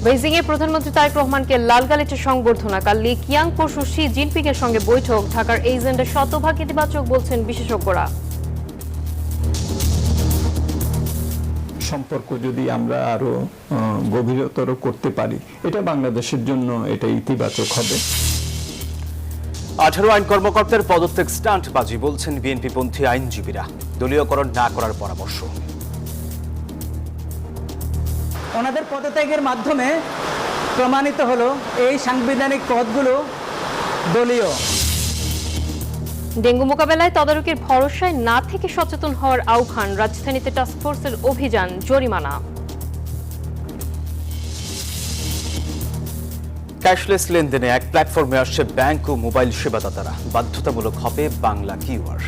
বেইজিংয়ে প্রধানমন্ত্রী তারেক রহমানকে লাল গালিচা সংবর্ধনা। কাল লি কিয়াং পরশু শি জিনপিং এর সঙ্গে বৈঠক। ঢাকার এই এজেন্ডা শতভাগ ইতিবাচক বলছেন বিশেষজ্ঞরা। সম্পর্ক যদি আমরা আরো গভীরতর করতে পারি, এটা বাংলাদেশের জন্য এটা ইতিবাচক হবে। 18 আইন কর্মকর্তার পদত্যাগ স্টান্টবাজি বলছেন বিএনপিপন্থী আইনজীবীরা। দলীয়করণ না করার পরামর্শ। ওনাদের পদত্যাগের মাধ্যমে প্রমাণিত হলো এই সাংবিধানিক পদগুলো দলীয়। ডেঙ্গু মোকাবেলায় তদারকির ভরসায় না থেকে সচেতন হওয়ার আহ্বান। রাজধানীতে টাস্কফোর্সের অভিযান, জরিমানা। ক্যাশলেস লেনদেনে এক প্ল্যাটফর্মে আসছে ব্যাংক ও মোবাইল সেবাদাতারা। বাধ্যতামূলক হবে বাংলা কিউআর।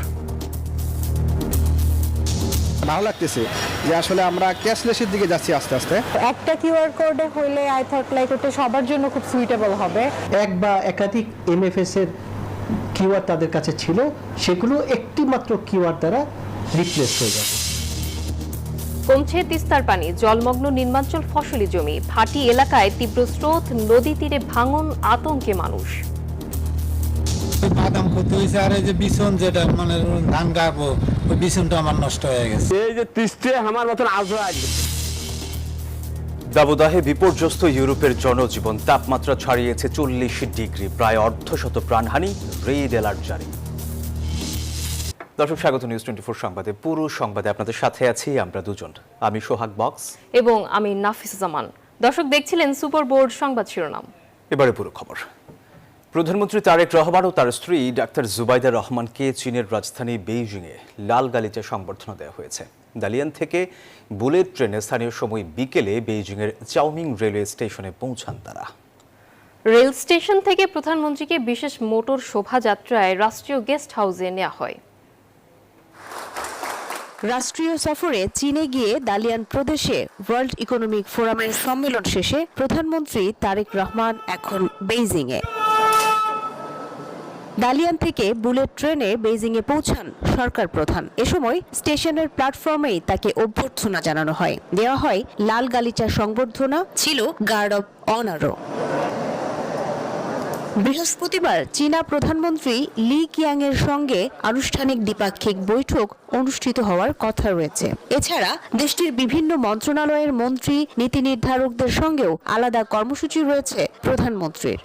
ভালো লাগতেছে যে আসলে আমরা ক্যাশলেসের দিকে যাচ্ছি আস্তে আস্তে। একটা কিউআর কোডে হইলে আই থট লাইক ওটা সবার জন্য খুব সুইটেবল হবে। এক বা একাধিক এমএফএস এর কিওয়ার্ড তাদের কাছে ছিল, সেগুলো একটি মাত্র কিওয়ার্ড দ্বারা রিপ্লেস হয়ে যাবে। কমছে তিস্তার পানি, জলমগ্ন নির্মাঞ্চল ফসলি জমি। ভাটি এলাকায় তীব্র স্রোত, নদী তীরে ভাঙন, আতঙ্কে মানুষ। বাদাম ক্ষতি হয়েছে, আর এই যে বিছন যেটা মানে ধান কাটবো ওই বিছনটা আমার নষ্ট হয়ে গেছে। এই যে তিস্তে আমার মতন আজও আসবে। দাবদাহে বিপর্যস্ত ইউরোপের জনজীবন। তাপমাত্রা ছাড়িয়েছে 40 ডিগ্রি। প্রায় অর্ধশত প্রাণহানি, রেড অ্যালার্ট জারি। দর্শক, স্বাগত নিউজ 24 সংবাদে। পুরো সংবাদে আপনাদের সাথে আছি আমরা দুজন। আমি সোহাগ বক্স এবং আমি নাফিস জামান। দর্শক দেখছিলেন সুপার বোর্ড সংবাদ শিরোনাম। এবারে পুরো খবর। প্রধানমন্ত্রী তারেক রহমান ও তার স্ত্রী ডাক্তার জুবাইদা রহমানকে চীনের রাজধানী বেইজিংয়ে লাল গালিচা সংবর্ধনা দেওয়া হয়েছে। দালিয়ান থেকে বুলেট ট্রেনে স্থানীয় সময় বিকেলে বেইজিংয়ের চাওমিং রেলওয়ে স্টেশনে পৌঁছান তারা। রেল স্টেশন থেকে প্রধানমন্ত্রীকে বিশেষ মোটর শোভাযাত্রায় রাষ্ট্রীয় গেস্ট হাউসে নেওয়া হয়। রাষ্ট্রীয় সফরে চীনে গিয়ে দালিয়ান প্রদেশে ওয়ার্ল্ড ইকোনমিক ফোরামের সম্মেলন শেষে প্রধানমন্ত্রী তারেক রহমান এখন বেইজিংয়ে। দালিয়ান থেকে বুলেট ট্রেনে বেইজিংয়ে পৌঁছান সরকার প্রধান। এ সময় স্টেশনের প্ল্যাটফর্মেই তাকে অভ্যর্থনা জানানো হয়। দেওয়া হয় লাল গালিচা সংবর্ধনা, ছিল গার্ড অব অনারও। বৃহস্পতিবার চীনা প্রধানমন্ত্রী লি কিয়াং এর সঙ্গে আনুষ্ঠানিক দ্বিপাক্ষিক বৈঠক অনুষ্ঠিত হওয়ার কথা রয়েছে। এছাড়া দেশটির বিভিন্ন মন্ত্রণালয়ের মন্ত্রী, নীতি নির্ধারকদের সঙ্গেও আলাদা কর্মসূচি রয়েছে প্রধানমন্ত্রীর।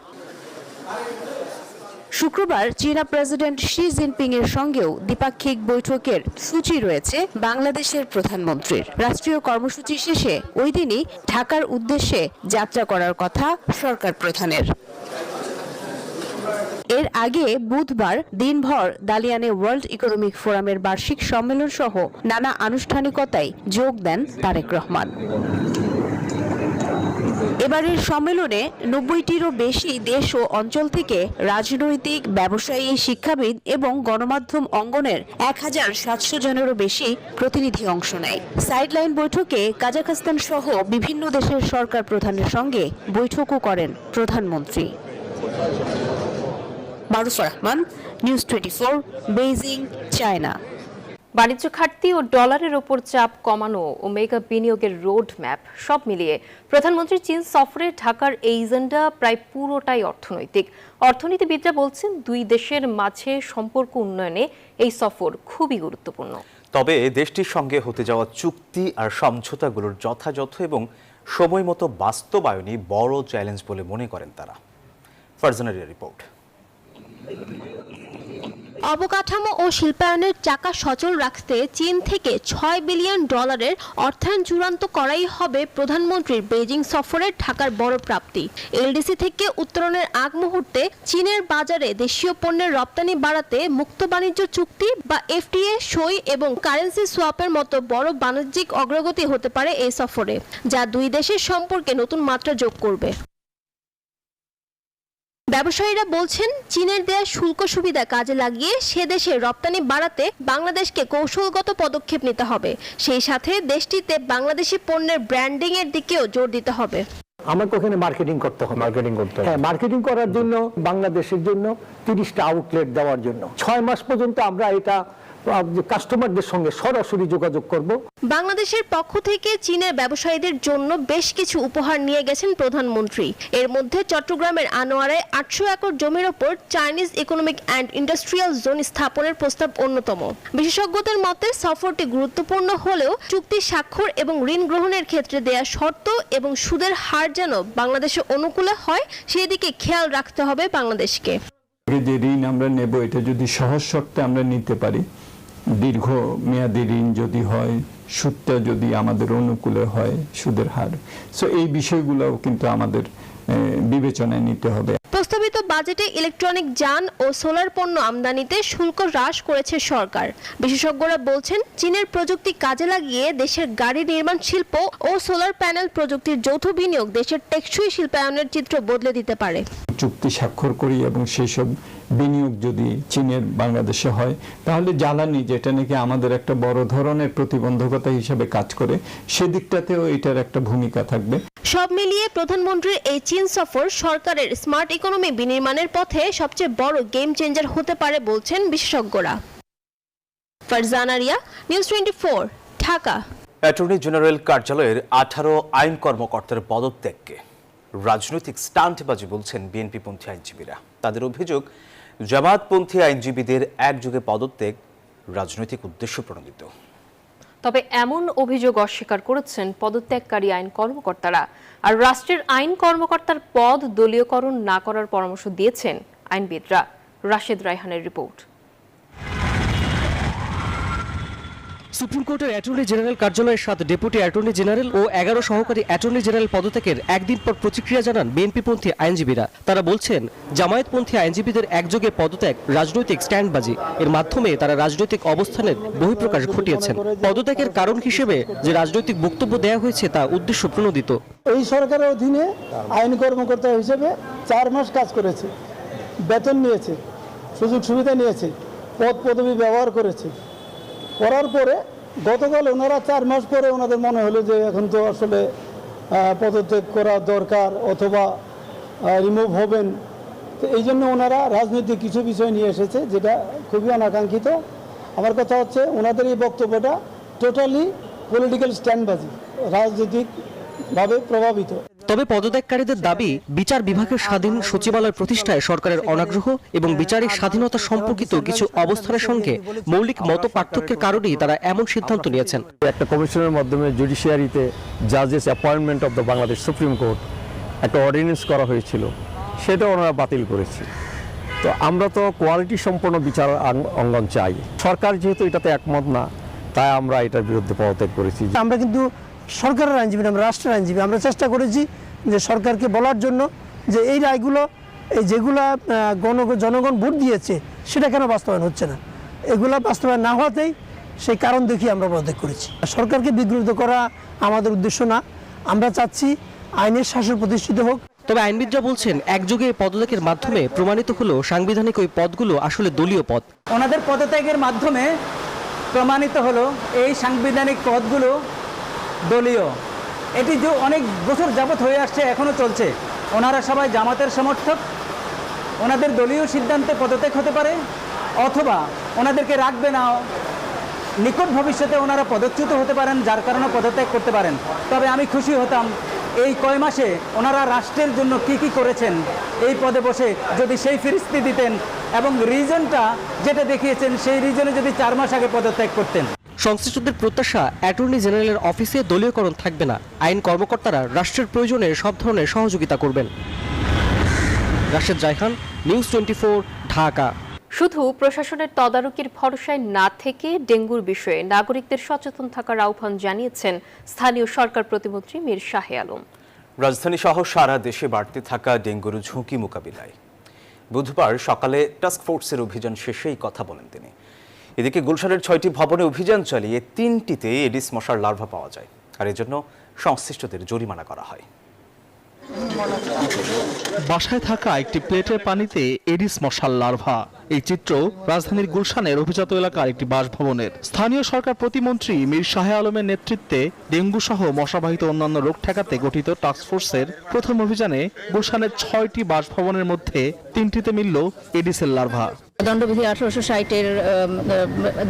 শুক্রবার চীনা প্রেসিডেন্ট শি জিনপিং এর সঙ্গেও দ্বিপাক্ষিক বৈঠকের সূচি রয়েছে বাংলাদেশের প্রধানমন্ত্রীর। রাষ্ট্রীয় কর্মসূচি শেষে ওই দিনই ঢাকার উদ্দেশ্যে যাত্রা করার কথা সরকার প্রধানের। এর আগে বুধবার দিনভর দালিয়ানে ওয়ার্ল্ড ইকোনমিক ফোরামের বার্ষিক সম্মেলন সহ নানা আনুষ্ঠানিকতায় যোগ দেন তারেক রহমান। এবারের সম্মেলনে 90টিরও বেশি দেশ ও অঞ্চল থেকে রাজনৈতিক, ব্যবসায়ী, শিক্ষাবিদ এবং গণমাধ্যম অঙ্গনের 1700 জনেরও বেশি প্রতিনিধি অংশ নেয়। সাইডলাইন বৈঠকে কাজাখস্তান সহ বিভিন্ন দেশের সরকার প্রধানের সঙ্গে বৈঠকও করেন প্রধানমন্ত্রী। Marufa Rahman, news 24, Beijing, China. বাণিজ্য ঘাটতি ও ডলারের ওপর চাপ কমানো ও মেগা বিনিয়োগের রোড ম্যাপ সব মিলিয়ে প্রধানমন্ত্রী চীন সফরে ঢাকার এই এজেন্ডা প্রায় পুরোটাই অর্থনৈতিক। অর্থনীতিবিদরা বলছেন দুই দেশের মাঝে সম্পর্ক উন্নয়নে এই সফর খুবই গুরুত্বপূর্ণ। তবে দেশটির সঙ্গে হতে যাওয়া চুক্তি আর সমঝোতাগুলোর যথাযথ এবং সময় মতো বাস্তবায়নই বড় চ্যালেঞ্জ বলে মনে করেন তারা। ফারজানার রিপোর্ট। অবকাঠামো ও শিল্পায়নের চাকা সচল রাখতে চীন থেকে $6 বিলিয়ন অর্থায়ন চূড়ান্ত করাই হবে প্রধানমন্ত্রীর বেইজিং সফরের ঢাকার বড় প্রাপ্তি। এলডিসি থেকে উত্তরণের আগ মুহূর্তে চীনের বাজারে দেশীয় পণ্যের রপ্তানি বাড়াতে মুক্ত বাণিজ্য চুক্তি বা এফটিএ সই এবং কারেন্সি সোয়াপের মতো বড় বাণিজ্যিক অগ্রগতি হতে পারে এই সফরে, যা দুই দেশের সম্পর্কে নতুন মাত্রা যোগ করবে। ব্যবসায়ীরা বলছেন চীনের দেয়া শুল্ক সুবিধা কাজে লাগিয়ে সে দেশে রপ্তানি বাড়াতে বাংলাদেশকে কৌশলগত পদক্ষেপ নিতে হবে। সেই সাথে দেশটিতে বাংলাদেশি পণ্যের ব্র্যান্ডিং এর দিকেও জোর দিতে হবে। আমাকে ওখানে মার্কেটিং করতে হবে। হ্যাঁ, মার্কেটিং করার জন্য বাংলাদেশের জন্য 30টা আউটলেট দেওয়ার জন্য 6 মাস পর্যন্ত আমরা এটা কাস্টমারদের সঙ্গে সরাসরি যোগাযোগ করব। বাংলাদেশের পক্ষ থেকে চীনের ব্যবসায়ীদের জন্য বেশ কিছু উপহার নিয়ে গেছেন প্রধানমন্ত্রী। এর মধ্যে চট্টগ্রামের আনোয়ারায় 800 একর জমির ওপর Chinese economic and industrial zone স্থাপনের প্রস্তাব অন্যতম। বিশেষজ্ঞদের মতে সফরটি গুরুত্বপূর্ণ হলেও চুক্তি স্বাক্ষর এবং ঋণ গ্রহণের ক্ষেত্রে দেয়া শর্ত এবং সুদের হার যেন বাংলাদেশের অনুকূলে হয় সেদিকে খেয়াল রাখতে হবে বাংলাদেশকে। যে ঋণ আমরা নেব এটা যদি সহজ শর্তে আমরা নিতে পারি, দীর্ঘ মেয়াদী ঋণ যদি হয়, সুদটা যদি আমাদের অনুকূলে হয়, সুদের হার, সো এই বিষয়গুলোও কিন্তু আমাদের বিবেচনায় নিতে হবে। প্রস্তাবিত বাজেটে ইলেকট্রনিক যান ও সোলার পণ্য আমদানিতে শুল্ক হ্রাস করেছে সরকার। বিশেষজ্ঞরা বলছেন চীনের প্রযুক্তি কাজে লাগিয়ে দেশের গাড়ি নির্মাণ শিল্প ও সোলার প্যানেল প্রযুক্তির যৌথ বিনিয়োগ দেশের টেকসই শিল্পায়নের চিত্র বদলে দিতে পারে। চুক্তি স্বাক্ষর করি এবং সেই সব বিনিয়োগ যদি চীনের বাংলাদেশে হয়, তাহলে জ্বালানি যেটা নাকি আমাদের একটা বড় ধরনের প্রতিবন্ধকতা হিসেবে কাজ করে, সেদিকটাতেও এটার একটা ভূমিকা থাকবে। সব মিলিয়ে প্রধানমন্ত্রীর এই চীন সফর সরকারের স্মার্ট ইকোনমি বিনির্মাণের পথে সবচেয়ে বড় গেম চেঞ্জার হতে পারে বলছেন বিশেষজ্ঞরা। Farzana Riya, news 24, Dhaka. Attorney general কার্যালয়ের 18 আইন কর্মকর্তার পদত্যাগকে রাজনৈতিক স্টান্টবাজি বলছেন বিএনপিপন্থী আইনজীবীরা। তাদের অভিযোগ, জামায়াতপন্থী আইনজীবীদের একযোগে পদত্যাগ রাজনৈতিক উদ্দেশ্য প্রণোদিত। তবে এমন অভিযোগ অস্বীকার করেছেন পদত্যাগকারী আইন কর্মকর্তারা। আর রাষ্ট্রের আইন কর্মকর্তার পদ দলীয়করণ না করার পরামর্শ দিয়েছেন আইনবিদরা। রাশেদ রায়হানের রিপোর্ট। সুপ্রিম কোর্টের অ্যাটর্নি জেনারেল কার্যালয়ের 7 ডেপুটি অ্যাটর্নি জেনারেল ও 11 সহকারী অ্যাটর্নি জেনারেল পদত্যাগের একদিন পর প্রতিক্রিয়া জানান বিএনপিপন্থী আইনজীবীরা। তারা বলছেন, জামায়াতপন্থী আইনজীবীদের একযোগে পদত্যাগ রাজনৈতিক স্ট্যান্ডবাজি। এর মাধ্যমে তারা রাজনৈতিক অবস্থানের বহিঃপ্রকাশ ঘটিয়েছেন। পদত্যাগের কারণ হিসেবে যে রাজনৈতিক বক্তব্য দেওয়া হয়েছে তা উদ্দেশ্য প্রণোদিত। এই সরকারের অধীনে আইন কর্মকর্তা হিসেবে 4 মাস কাজ করেছে, বেতন নিয়েছে, সুযোগ সুবিধা নিয়েছে, পদ পদবি ব্যবহার করেছে। করার পরে গতকাল ওনারা 4 মাস পরে ওনাদের মনে হলো যে এখন তো আসলে পদত্যাগ করা দরকার অথবা রিমুভ হবেন। তো এই জন্য ওনারা রাজনৈতিক কিছু বিষয় নিয়ে এসেছে, যেটা খুবই অনাকাঙ্ক্ষিত। আমার কথা হচ্ছে ওনাদের এই বক্তব্যটা টোটালি পলিটিক্যাল স্ট্যান্ডবাজি, রাজনৈতিকভাবে প্রভাবিত। তবে পদত্যাগকারীদের দাবি, বিচার বিভাগের স্বাধীন সচিবালয় প্রতিষ্ঠায় সরকারের অনাগ্রহ এবং বিচারিক স্বাধীনতা সম্পর্কিত কিছু অবস্থানের সঙ্গে মৌলিক মত পার্থক্যের কারণেই তারা এমন সিদ্ধান্ত নিয়েছেন। একটা কমিশনের মাধ্যমে জুডিশিয়ারিতে জাজেস appointment of the Bangladesh supreme court একটা অর্ডিন্যান্স করা হয়েছিল, সেটা ওনারা বাতিল করেছে। তো আমরা তো কোয়ালিটি সম্পন্ন বিচার অঙ্গন চাই। সরকার যেহেতু এটাতে একমত না, তাই আমরা এটার বিরুদ্ধে পদত্যাগ করেছি। আমরা কিন্তু সরকারের আইনজীবী, আমরা রাষ্ট্রের আইনজীবী। আমরা চেষ্টা করেছি যে সরকারকে বলার জন্য যে এই রায়গুলো, এই যেগুলা জনগণ ভোট দিয়েছে সেটা কেন বাস্তবায়ন হচ্ছে না, এগুলা বাস্তবায়ন না হওয়াতেই সেই কারণ দেখিয়ে আমরা পদত্যাগ করেছি। সরকারকে বিঘ্নিত করা আমাদের উদ্দেশ্য না, আমরা চাচ্ছি আইনের শাসন প্রতিষ্ঠিত হোক। তবে আইনবিদরা বলছেন, একযোগে পদত্যাগের মাধ্যমে প্রমাণিত হলো সাংবিধানিক ওই পদগুলো আসলে দলীয় পদ। ওনাদের পদত্যাগের মাধ্যমে প্রমাণিত হলো এই সাংবিধানিক পদগুলো দলীয়। এটি যে অনেক বছর যাবৎ হয়ে আসছে, এখনও চলছে। ওনারা সবাই জামাতের সমর্থক। ওনাদের দলীয় সিদ্ধান্তে পদত্যাগ হতে পারে, অথবা ওনাদেরকে রাখবে না, নিকট ভবিষ্যতে ওনারা পদচ্যুত হতে পারেন, যার কারণে পদত্যাগ করতে পারেন। তবে আমি খুশি হতাম এই কয় মাসে ওনারা রাষ্ট্রের জন্য কি করেছেন, এই পদে বসে যদি সেই ফিরিস্তি দিতেন এবং রিজনটা যেটা দেখিয়েছেন সেই রিজনে যদি 4 মাস আগে পদত্যাগ করতেন। সংশ্লিষ্টদের প্রত্যাশা, অ্যাটর্নি জেনারেলের অফিসে দলীয়করণ থাকবে না। আইন কর্মকর্তারা রাষ্ট্রের প্রয়োজনে সব ধরনের সহযোগিতা করবেন। রাশেদ রায়হান, নিউজ 24, ঢাকা। শুধু প্রশাসনের তদারকির ভরসায় না থেকে ডেঙ্গুর বিষয়ে নাগরিকদের সচেতন থাকার আহ্বান জানিয়েছেন স্থানীয় সরকার প্রতিমন্ত্রী মীর শাহে আলম। রাজধানী সহ সারা দেশে বাড়তে থাকা ডেঙ্গুর ঝুঁকি মোকাবিলায় বুধবার সকালে টাস্কফোর্সের অভিযান শেষেই কথা বলেন তিনি। এদিকে গুলশানের 6টি ভবনে অভিযান চালিয়ে 3টিতে এডিস মশার লার্ভা পাওয়া যায়, আর এজন্য সংশ্লিষ্টদের জরিমানা করা হয়। বাসায় থাকা একটি প্লেটের পানিতে এডিস মশার লার্ভা, এই চিত্র রাজধানীর গুলশানের অভিজাত এলাকার একটি বাসভবনের। স্থানীয় সরকার প্রতিমন্ত্রী মীর শাহে আলমের নেতৃত্বে ডেঙ্গু সহ মশাবাহিত অন্যান্য রোগ ঠেকাতে গঠিত টাস্কফোর্সের প্রথম অভিযানে গুলশানের 6টি বাসভবনের মধ্যে 3টিতে মিলল এডিসের লার্ভা। দণ্ডবিধি 1860-এর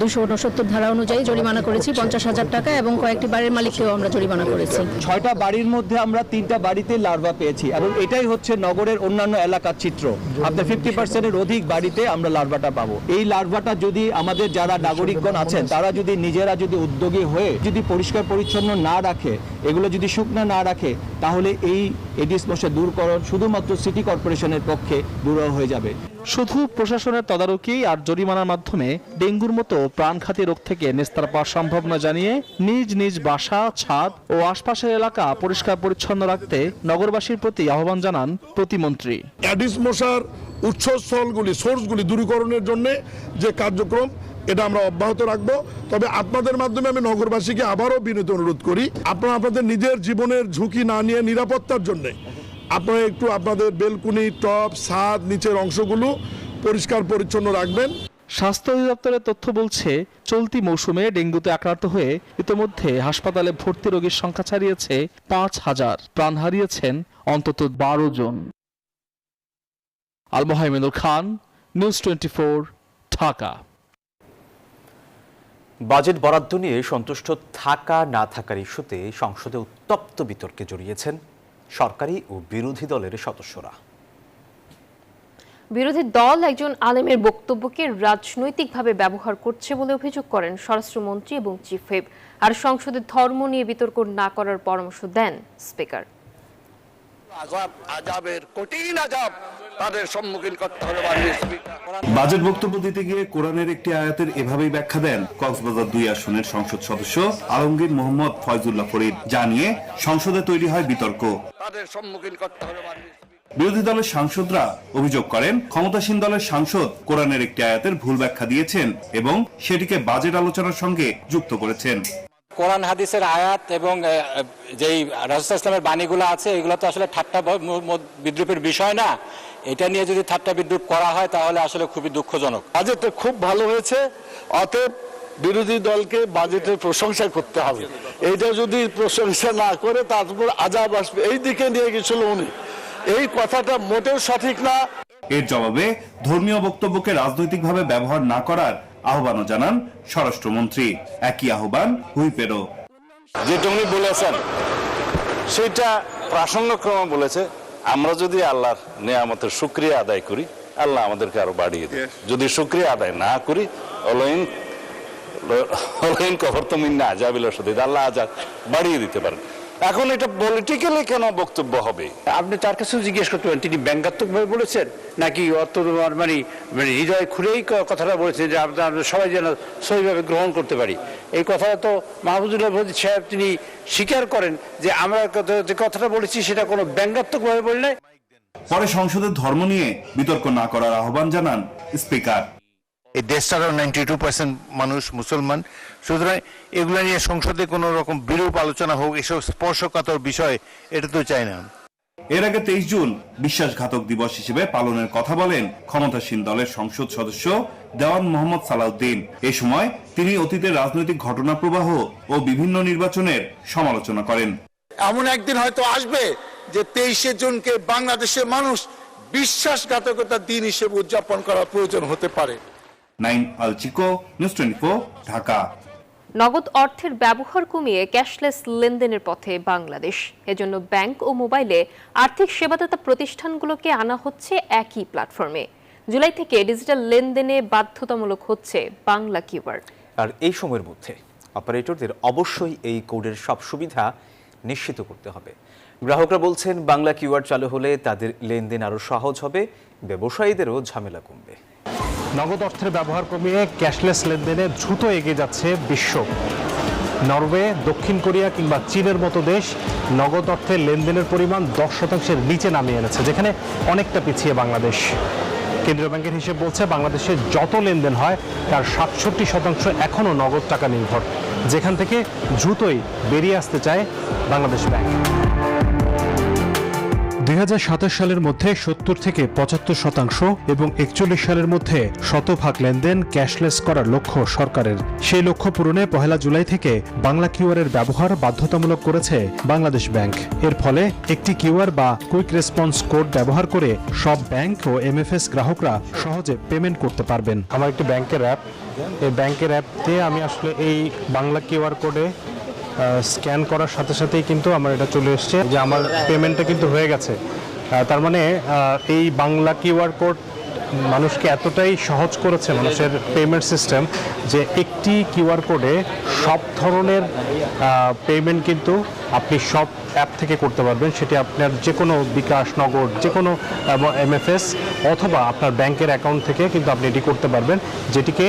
269 ধারা অনুযায়ী জরিমানা করেছি 50,000 টাকা এবং কয়েকটি বাড়ির মালিককেও আমরা জরিমানা করেছি। 6টা বাড়ির মধ্যে আমরা 3টা বাড়িতে লার্ভা পেয়েছি এবং এটাই হচ্ছে নগরের অন্যান্য এলাকার চিত্র। আপনার 50%-এর অধিক বাড়িতে আমরা লার্ভাটা পাবো। এই লার্ভাটা যদি আমাদের যারা নাগরিকগণ আছেন তারা যদি নিজেরা যদি উদ্যোগী হয়ে যদি পরিষ্কার পরিচ্ছন্ন না রাখে, এগুলো যদি শুকনা না রাখে, তাহলে এই এডিস মশা দূরকরণ শুধুমাত্র সিটি কর্পোরেশনের পক্ষে দূর হয়ে যাবে। শুধু প্রশাসনের তদারকি আর জরিমানার মাধ্যমে ডেঙ্গুর মতো প্রাণঘাতী রোগ থেকে নিস্তার পাওয়া সম্ভব না জানিয়ে নিজ নিজ বাসা, ছাদ ও আশপাশের এলাকা পরিষ্কার পরিচ্ছন্ন রাখতে নগরবাসীর প্রতি আহ্বান জানান প্রতিমন্ত্রী। অ্যাডিস মশার উৎসস্থলগুলি, সোর্সগুলি দূরীকরণের জন্য যে কার্যক্রম, এটা আমরা অব্যাহত রাখবো। তবে আপনাদের মাধ্যমে আমি নগরবাসীকে আবারও বিনীত অনুরোধ করি, আপনারা আপনাদের নিজের জীবনের ঝুঁকি না নিয়ে নিরাপত্তার জন্য আপনারা একটু আপনাদের বেলকুনি, টপ, ছাদ, নিচের অংশগুলো পরিষ্কার পরিচ্ছন্ন রাখবেন। স্বাস্থ্য অধিদপ্তরের তথ্য বলছে, চলতি মৌসুমে ডেঙ্গুতে আক্রান্ত হয়ে ইতোমধ্যে হাসপাতালে ভর্তি রোগীর সংখ্যা ছাড়িয়েছে 5,000, প্রাণ হারিয়েছেন অন্তত 12 জন। আল মোহাইমেদুল খান, নিউজ 24, ঢাকা। বাজেট বরাদ্দ নিয়ে সন্তুষ্ট থাকা না থাকার ইস্যুতে সংসদে উত্তপ্ত বিতর্কে জড়িয়েছেন সরকারি ও বিরোধী দলের সদস্যরা। বিরোধী দল একজন আলেমের বক্তব্যকে রাজনৈতিকভাবে ব্যবহার করছে বলে অভিযোগ করেন স্বরাষ্ট্রমন্ত্রী এবং চিফ হুইপ, আর সংসদে ধর্ম নিয়ে বিতর্ক না করার পরামর্শ দেন স্পিকার। বাজেট বক্তব্য দিতে গিয়ে কোরআনের একটি আয়াতের এভাবেই ব্যাখ্যা দেন কক্সবাজার 2 আসনের সংসদ সদস্য আলমগীর মোহাম্মদ ফয়জুল্লাহ ফরিদ, জানিয়ে সংসদে তৈরি হয় বিতর্ক। বিরোধী দলের সাংসদরা অভিযোগ করেন, ক্ষমতাসীন দলের সাংসদ কোরআনের একটি আয়াতের ভুল ব্যাখ্যা দিয়েছেন এবং সেটিকে বাজেট আলোচনার সঙ্গে যুক্ত করেছেন। কোরআন হাদিসের আয়াত এবং যেই রাসূল ইসলামের বাণীগুলো আছে, এগুলো তো আসলে ঠাট্টা বিদ্রুপের বিষয় না। এটা নিয়ে যদি ঠাট্টা বিদ্রুপ করা হয় তাহলে আসলে খুবই দুঃখজনক। বাজেটটা খুব ভালো হয়েছে, অতএব বিরোধী দলকে বাজেটের প্রশংসা করতে হবে। এইটা যদি প্রশংসা না করে তারপর আজাব আসবে, এই দিকে নিয়ে গেছিল উনি। এই কথাটা মোটেও সঠিক না। এর জবাবে ধর্মীয় বক্তব্যকে রাজনৈতিকভাবে ব্যবহার না করার আহ্বানও জানান স্বরাষ্ট্রমন্ত্রী। একই আহ্বান হুইপেরও। যেটা উনি বলেছেন সেটা প্রাসঙ্গক্রমে বলেছে, আমরা যদি আল্লাহর নেয়ামতের শুকরিয়া আদায় করি, আল্লাহ আমাদেরকে আরো বাড়িয়ে দেয়। যদি শুকরিয়া আদায় না করি, আল্লাহ আজাব বাড়িয়ে দিতে পারেন। এখন এটা পলিটিক্যালি কেন বক্তব্য হবে? আপনি তার কাছেও জিজ্ঞেস করতে পারেন তিনি ব্যঙ্গাত্মকভাবে বলেছেন নাকি অত মানে হৃদয় খুলেই কথাটা বলেছেন যে আমরা সবাই যেন সহিভাবে গ্রহণ করতে পারি। এই কথাটা তো মাহফুজুল্লাহ ফরিদ সাহেব তিনি স্বীকার করেন যে আমরা যে কথাটা বলেছি সেটা কোনো ব্যঙ্গাত্মকভাবে বলি নাই। পরে সংসদের ধর্ম নিয়ে বিতর্ক না করার আহ্বান জানান স্পিকার। এই দেশটারও 92% মানুষ মুসলমান, সুতরাং এগুলো নিয়ে সংসদে কোনো রকম বিরূপ আলোচনা হোক, এসব স্পর্শকাতর বিষয় এটা তো চাই না। এর আগে 23 জুন বিশ্বাসঘাতক দিবস হিসেবে পালনের কথা বলেন ক্ষমতাসীন দলের সংসদ সদস্য দেওয়ান মোহাম্মদ সালাউদ্দিন। এ সময় তিনি অতীতের রাজনৈতিক ঘটনা প্রবাহ ও বিভিন্ন নির্বাচনের সমালোচনা করেন। এমন একদিন হয়তো আসবে যে 23শে জুনকে বাংলাদেশের মানুষ বিশ্বাসঘাতকতার দিন হিসেবে উদযাপন করার প্রয়োজন হতে পারে। নাইম আল চিকো, নিউজ 24, ঢাকা। নগদ অর্থের ব্যবহার কমিয়ে ক্যাশলেস লেনদেনের পথে বাংলাদেশ। এজন্য ব্যাংক ও মোবাইলে আর্থিক সেবাদাতা প্রতিষ্ঠানগুলোকে আনা হচ্ছে একই প্ল্যাটফর্মে। জুলাই থেকে ডিজিটাল লেনদেনে বাধ্যতামূলক হচ্ছে বাংলা কিউআর। আর এই সময়ের মধ্যে অপারেটরদের অবশ্যই এই কোডের সব সুবিধা নিশ্চিত করতে হবে। গ্রাহকরা বলছেন, বাংলা কিউআর চালু হলে তাদের লেনদেন আরও সহজ হবে, ব্যবসায়ীদেরও ঝামেলা কমবে। নগদ অর্থের ব্যবহার কমিয়ে ক্যাশলেস লেনদেনে দ্রুত এগিয়ে যাচ্ছে বিশ্ব। নরওয়ে, দক্ষিণ কোরিয়া কিংবা চীনের মতো দেশ নগদ অর্থের লেনদেনের পরিমাণ 10% নিচে নামিয়ে এনেছে, যেখানে অনেকটা পিছিয়ে বাংলাদেশ। কেন্দ্রীয় ব্যাংকের হিসেব বলছে বাংলাদেশে যত লেনদেন হয় তার 67% এখনও নগদ টাকা নির্ভর, যেখান থেকে দ্রুতই বেরিয়ে আসতে চায় বাংলাদেশ ব্যাংক। 2027 সালের মধ্যে 70 থেকে 75% এবং 41 সালের মধ্যে 100% লেনদেন ক্যাশলেস করার লক্ষ্য সরকারের। সেই লক্ষ্য পূরণে 1 জুলাই থেকে বাংলা কিউআরের ব্যবহার বাধ্যতামূলক করেছে বাংলাদেশ ব্যাংক। এর ফলে একটি কিউআর বা কুইক রেসপন্স কোড ব্যবহার করে সব ব্যাংক ও এমএফএস গ্রাহকরা সহজে পেমেন্ট করতে পারবেন। আমার একটি ব্যাংকের অ্যাপ, এই ব্যাংকের অ্যাপ দিয়ে আমি আসলে এই বাংলা কিউআর কোডে স্ক্যান করার সাথে সাথেই কিন্তু আমার এটা চলে এসছে যে আমার পেমেন্টটা কিন্তু হয়ে গেছে। তার মানে এই বাংলা কিউআর কোড মানুষকে এতটাই সহজ করেছে, মানুষের পেমেন্ট সিস্টেম, যে একটি কিউআর কোডে সব ধরনের পেমেন্ট কিন্তু আপনি সব অ্যাপ থেকে করতে পারবেন। সেটি আপনার যে কোনো বিকাশ, নগদ, যে কোনো এমএফএস অথবা আপনার ব্যাংকের অ্যাকাউন্ট থেকে কিন্তু আপনি এটি করতে পারবেন, যেটিকে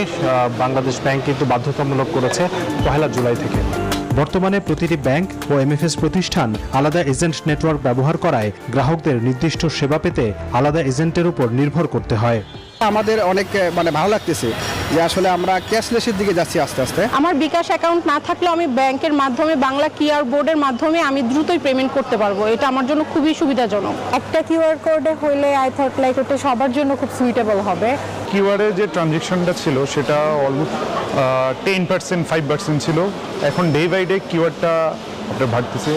বাংলাদেশ ব্যাংক কিন্তু বাধ্যতামূলক করেছে 1 জুলাই থেকে। বর্তমানে প্রতিটি ব্যাংক ও এমএফএস প্রতিষ্ঠান আলাদা এজেন্ট নেটওয়ার্ক ব্যবহার করায় গ্রাহকদের নির্দিষ্ট সেবা পেতে আলাদা এজেন্টের উপর নির্ভর করতে হয়। আমাদের অনেক ভালো লাগতেছে যে আসলে আমরা ক্যাশলেসের দিকে যাচ্ছি আস্তে আস্তে। আমার বিকাশ অ্যাকাউন্ট না থাকলেও আমি ব্যাংকের মাধ্যমে বাংলা কিউআর বোর্ডের মাধ্যমে আমি দ্রুতই পেমেন্ট করতে পারবো। এটা আমার জন্য খুবই সুবিধাজনক। একটা কিউআর কোডে হইলে আই থট লাইক ওটা সবার জন্য খুব সুইটেবল হবে। কিউআরের যে ট্রানজেকশনটা ছিল সেটা অলমোস্ট 10% 5% ছিল, এখন ডে বাই ডে কিউআরটা আপনার বাড়তেছে।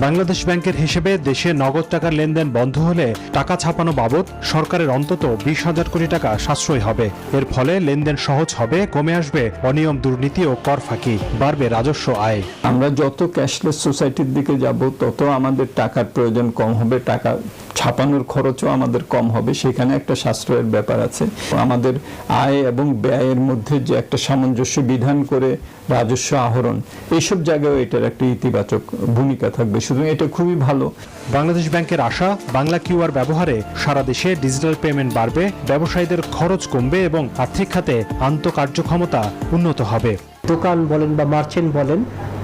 বাংলাদেশ ব্যাংকের হিসেবে দেশে নগদ টাকার লেনদেন বন্ধ হলে টাকা ছাপানো বাবদ সরকারের অন্তত 20,000 কোটি টাকা সাশ্রয় হবে। এর ফলে লেনদেন সহজ হবে, কমে আসবে অনিয়ম, দুর্নীতি ও কর ফাঁকি, বাড়বে রাজস্ব আয়। আমরা যত ক্যাশলেস সোসাইটির দিকে যাব তত আমাদের টাকার প্রয়োজন কম হবে, টাকা ছাপানোর খরচও আমাদের কম হবে, সেখানে একটা সাশ্রয়ের ব্যাপার আছে। আমাদের আয় এবং ব্যয়ের মধ্যে যে একটা সামঞ্জস্য বিধান করে রাজস্ব আহরণ, এইসব জায়গায় এটার একটা ইতিবাচক ভূমিকা থাকবে, সুতরাং এটা খুবই ভালো। বাংলাদেশ ব্যাংকের আশা, বাংলা কিউআর ব্যবহারে সারা দেশে ডিজিটাল পেমেন্ট বাড়বে, ব্যবসায়ীদের খরচ কমবে এবং আর্থিক খাতে আন্তঃকার্যক্ষমতা উন্নত হবে। দোকান বলেন বা মার্চেন্ট বলেন,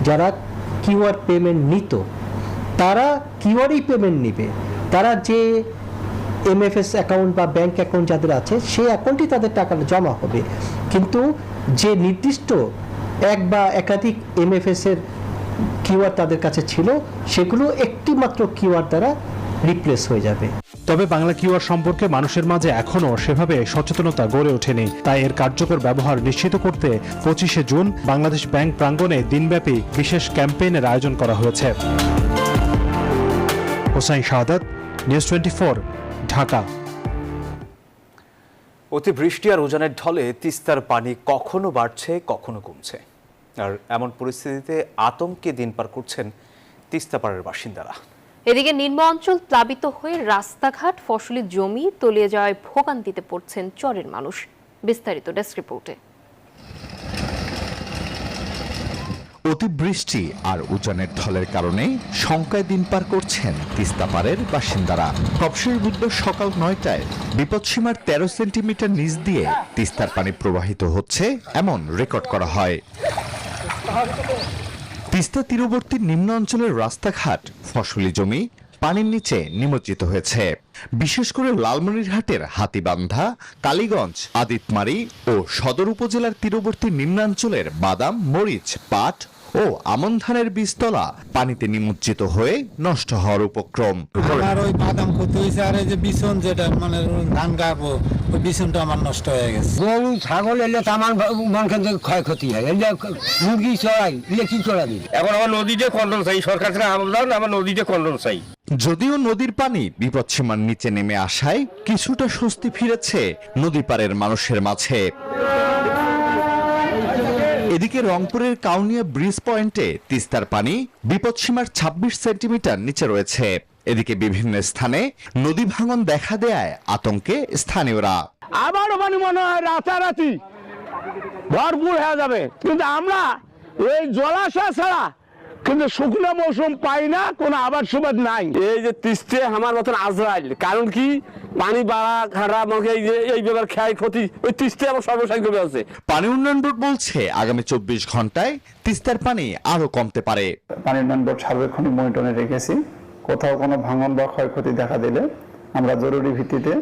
যারা কিউআর পেমেন্ট নিত তারা কিউআরই পেমেন্ট নিবে। তারা যে এমএফএস অ্যাকাউন্ট বা ব্যাংক অ্যাকাউন্ট যাদের আছে সেই অ্যাকাউন্টই তাদের টাকাটা জমা হবে, কিন্তু যে নির্দিষ্ট এক বা একাধিক এমএফএস এর কিউআর তাদের কাছে ছিল সেগুলো একটি মাত্র কিউআর দ্বারা রিপ্লেস হয়ে যাবে। তবে বাংলা কিউআর সম্পর্কে মানুষের মাঝে এখনও সেভাবে সচেতনতা গড়ে ওঠেনি, তাই এর কার্যকর ব্যবহার নিশ্চিত করতে 25 জুন বাংলাদেশ ব্যাংক প্রাঙ্গণে দিনব্যাপী বিশেষ ক্যাম্পেইনের আয়োজন করা হয়েছে। হোসাইন শাহাদাত, নিউজ 24, ঢাকা। অতিবৃষ্টি আর উজানের ঢলে তিস্তার পানি কখনো বাড়ছে কখনো কমছে, আর এমন পরিস্থিতিতে আতঙ্কে দিন পার করছেন তিস্তাপাড়ের বাসিন্দারা। এদিকে নিম্ন অঞ্চল প্লাবিত হয়ে রাস্তাঘাট, ফসলি জমি তলিয়ে যাওয়ায় ভোগান্তিতে পড়ছেন চরের মানুষ। বিস্তারিত ডেস্ক রিপোর্টে। অতিবৃষ্টি আর উজানের ঢলের কারণে শঙ্কায় দিন পার করছেন তিস্তাপাড়ের বাসিন্দারা। কবশের বুধবার সকাল 9টায় বিপদসীমার 13 সেন্টিমিটার নিচ দিয়ে তিস্তার পানি প্রবাহিত হচ্ছে এমন রেকর্ড করা হয়। তিস্তা তীরবর্তী নিম্ন অঞ্চলের রাস্তাঘাট, ফসলি জমি পানির নিচে নিমজ্জিত হয়েছে। বিশেষ করে লালমনিরহাটের হাতিবান্ধা, কালীগঞ্জ, আদিতমারি ও সদর উপজেলার তীরবর্তী নিম্নাঞ্চলের বাদাম, মরিচ, পাট ও আমন ধানের বীজতলা পানিতে নিমজ্জিত হয়ে নষ্ট হওয়ার উপক্রম। আমার ওই বাদাম ক্ষতি হয়েছে, আর এই যে বিছন যেটা মানে ধান গাবো ওই বিছনটা আমার নষ্ট হয়ে গেছে। গরু ছাগল এলে তো আমার মন কিন্তু ক্ষয়ক্ষতি হয়, এলে মুরগি চড়াই এলে কি চড়াবি। এখন আমার নদীতে কন্ট্রোল চাই, সরকার থেকে আবেদন আমার নদীতে কন্ট্রোল চাই। যদিও নদীর পানি বিপদসীমার নিচে নেমে আসায় কিছুটা স্বস্তি ফিরেছে নদীপাড়ের মানুষের মাঝে। এদিকে রংপুরের কাউনিয়া ব্রিজ পয়েন্টে তিস্তার পানি বিপদসীমার 26 সেন্টিমিটার নিচে রয়েছে। এদিকে বিভিন্ন স্থানে নদী ভাঙন দেখা দেয় আতঙ্কে স্থানীয়রা। আবারও পানি মনে হয় রাতারাতি ভরপুর হয়ে যাবে, কিন্তু আমরা এই জলাশয় ছাড়া কিন্তু শুকনো মৌসুম পাই না, কোনো আবাদ সুবাদ নাই। এই যে তিস্তে আমার মতন আজরাইল, কারণ কি পানি বাড়া খাড়া আমাকে এই ব্যাপার ক্ষয় ক্ষতি ওই তিস্তে আমার সর্বসাধারণ আছে। পানি উন্নয়ন বোর্ড বলছে আগামী 24 ঘন্টায় তিস্তার পানি আরো কমতে পারে। পানি উন্নয়ন বোর্ড সার্বক্ষণিক মনিটরে রেখেছি, কোথাও কোনো ভাঙন বা ক্ষয়ক্ষতি দেখা দিলে আমরা জরুরি ভিত্তিতে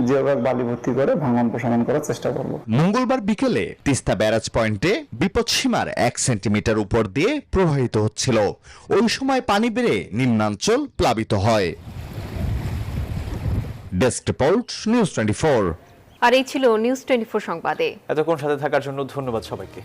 জিওব্যাগ বালি ভর্তি করে ভাঙন প্রশমন করার চেষ্টা করব। মঙ্গলবার বিকেলে তিস্তা ব্যারাজ পয়েন্টে বিপদসীমার 1 সেন্টিমিটার উপর দিয়ে প্রবাহিত হচ্ছিল। ওই সময় পানি বেড়ে নিম্নাঞ্চল প্লাবিত হয়। Desk report, news 24। আর এই ছিল নিউজ 24 সংবাদে। এতক্ষণ সাথে থাকার জন্য ধন্যবাদ সবাইকে।